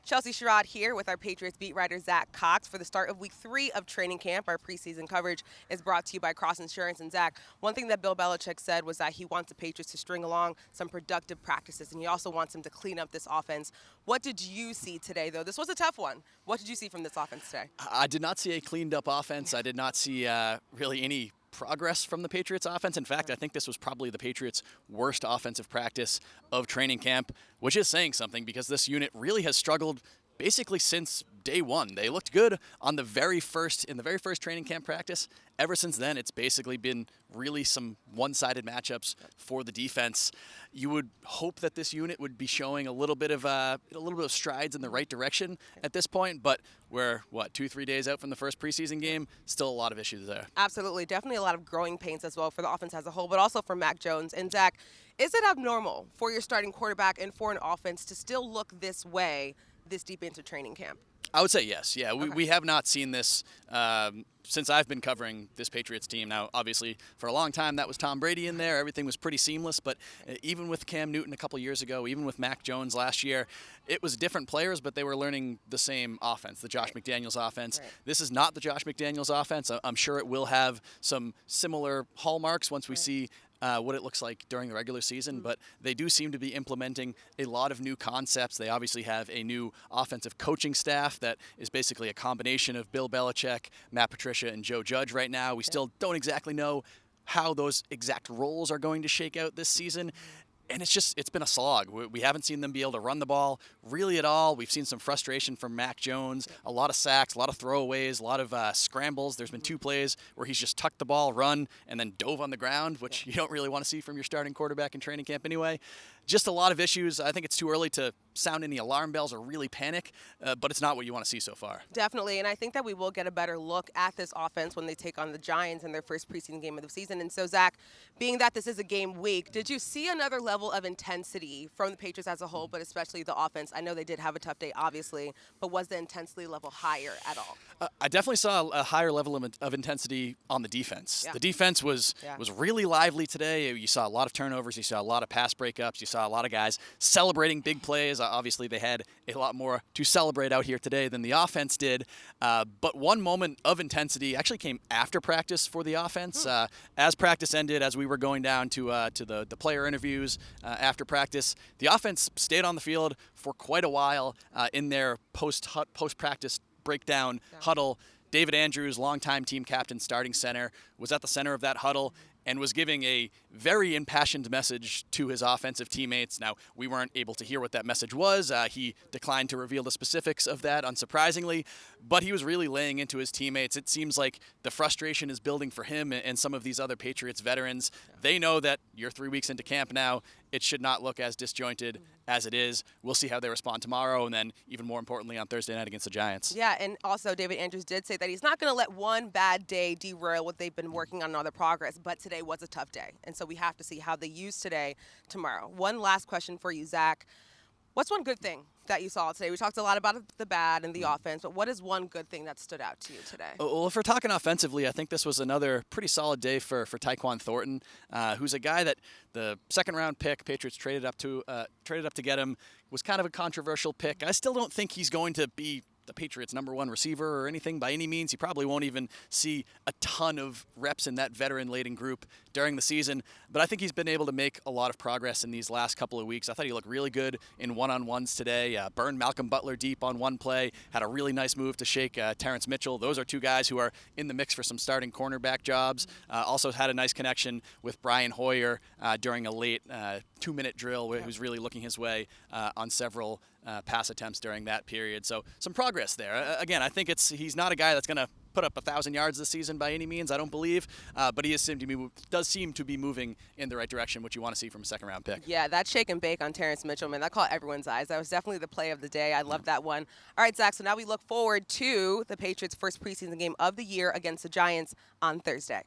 Chelsea Sherrod here with our Patriots beat writer Zach Cox for the start of week 3 of training camp. Our preseason coverage is brought to you by Cross Insurance. And Zach, one thing that Bill Belichick said was that he wants the Patriots to string along some productive practices, and he also wants them to clean up this offense. What did you see today, though? This was a tough one. What did you see from this offense today? I did not see a cleaned up offense. I did not see really any progress from the Patriots offense. In fact, I think this was probably the Patriots' worst offensive practice of training camp, which is saying something because this unit really has struggled basically since day one. They looked good in the very first training camp practice. Ever since then, it's basically been really some one-sided matchups for the defense. You would hope that this unit would be showing a little bit of strides in the right direction at this point, but we're 2-3 days out from the first preseason game. Still a lot of issues there. Absolutely, definitely a lot of growing pains as well for the offense as a whole, but also for Mac Jones. And Zach, is it abnormal for your starting quarterback and for an offense to still look this way this deep into training camp? I would say yes. Yeah, we have not seen this since I've been covering this Patriots team. Now, obviously, for a long time, that was Tom Brady in there. Everything was pretty seamless. But even with Cam Newton a couple years ago, even with Mac Jones last year, it was different players, but they were learning the same offense, the Josh McDaniels offense. Right. This is not the Josh McDaniels offense. I'm sure it will have some similar hallmarks once we see what it looks like during the regular season, but they do seem to be implementing a lot of new concepts. They obviously have a new offensive coaching staff that is basically a combination of Bill Belichick, Matt Patricia, and Joe Judge right now. We still don't exactly know how those exact roles are going to shake out this season. And it's been a slog. We haven't seen them be able to run the ball really at all. We've seen some frustration from Mac Jones, a lot of sacks, a lot of throwaways, a lot of scrambles. There's been 2 plays where he's just tucked the ball, run, and then dove on the ground, which you don't really want to see from your starting quarterback in training camp anyway. Just a lot of issues. I think it's too early to sound any alarm bells or really panic, but it's not what you want to see so far. Definitely, and I think that we will get a better look at this offense when they take on the Giants in their first preseason game of the season. And so, Zach, being that this is a game week, did you see another level of intensity from the Patriots as a whole, but especially the offense? I know they did have a tough day, obviously, but was the intensity level higher at all? I definitely saw a higher level of intensity on the defense. Yeah. The defense was really lively today. You saw a lot of turnovers. You saw a lot of pass breakups. You saw a lot of guys celebrating big plays. Obviously, they had a lot more to celebrate out here today than the offense did. But one moment of intensity actually came after practice for the offense. As practice ended, as we were going down to the player interviews after practice, the offense stayed on the field for quite a while in their post-practice breakdown huddle. David Andrews, longtime team captain, starting center, was at the center of that huddle and was giving a very impassioned message to his offensive teammates. Now, we weren't able to hear what that message was. He declined to reveal the specifics of that, unsurprisingly, but he was really laying into his teammates. It seems like the frustration is building for him and some of these other Patriots veterans. They know that you're 3 weeks into camp now. It should not look as disjointed as it is. We'll see how they respond tomorrow, and then even more importantly on Thursday night against the Giants. Yeah, and also David Andrews did say that he's not going to let one bad day derail what they've been working on other progress, but today was a tough day, and so we have to see how they use today tomorrow. One last question for you, Zach. What's one good thing that you saw today? We talked a lot about the bad and the offense, but what is one good thing that stood out to you today? Well, if we're talking offensively, I think this was another pretty solid day for Tyquan Thornton, who's a guy that the second-round pick Patriots traded up to get him. Was kind of a controversial pick. I still don't think he's going to be the Patriots' #1 receiver or anything by any means. He probably won't even see a ton of reps in that veteran-laden group during the season, but I think he's been able to make a lot of progress in these last couple of weeks. I thought he looked really good in one-on-ones today. Burned Malcolm Butler deep on one play, had a really nice move to shake Terrence Mitchell. Those are 2 guys who are in the mix for some starting cornerback jobs. Also had a nice connection with Brian Hoyer during a late 2-minute drill where he was really looking his way on several pass attempts during that period. So some progress there. Again, I think he's not a guy that's going to put up 1,000 yards this season by any means, I don't believe, but he does seem to be moving in the right direction, which you want to see from a second-round pick. Yeah, that shake and bake on Terrence Mitchell, man, that caught everyone's eyes. That was definitely the play of the day. I love that one. All right, Zach, so now we look forward to the Patriots' first preseason game of the year against the Giants on Thursday.